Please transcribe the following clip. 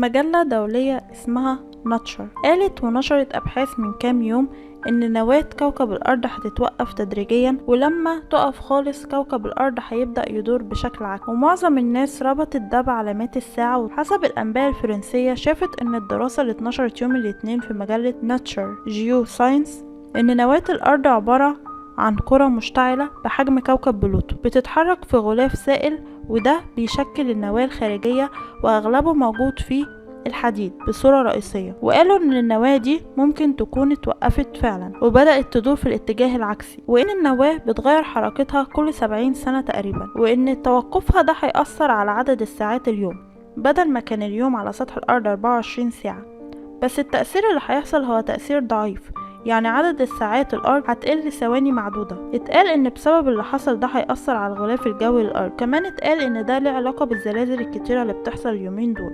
مجلة دولية اسمها ناتشر قالت ونشرت أبحاث من كام يوم إن نواة كوكب الأرض هتتوقف تدريجيا، ولما تقف خالص كوكب الأرض هيبدأ يدور بشكل عكسي. ومعظم الناس ربطت ده بعلامات الساعة. وحسب الأنباء الفرنسية شافت إن الدراسة اللي اتنشرت يوم الاثنين في مجلة ناتشر جيو ساينس إن نواة الأرض عبارة عن كرة مشتعلة بحجم كوكب بلوتو بتتحرك في غلاف سائل، وده بيشكل النواة الخارجية وأغلبه موجود فيه الحديد بصورة رئيسية. وقالوا ان النواة دي ممكن تكون اتوقفت فعلا وبدأت تدور في الاتجاه العكسي، وان النواة بتغير حركتها كل 70 سنة تقريبا، وان توقفها ده هيأثر على عدد الساعات اليوم. بدل ما كان اليوم على سطح الأرض 24 ساعة، بس التأثير اللي هيحصل هو تأثير ضعيف، يعني عدد الساعات الأرض هتقل ثواني معدودة. اتقال ان بسبب اللي حصل ده هيأثر على الغلاف الجوي للأرض. كمان اتقال ان ده له علاقة بالزلازل الكتيرة اللي بتحصل اليومين دول.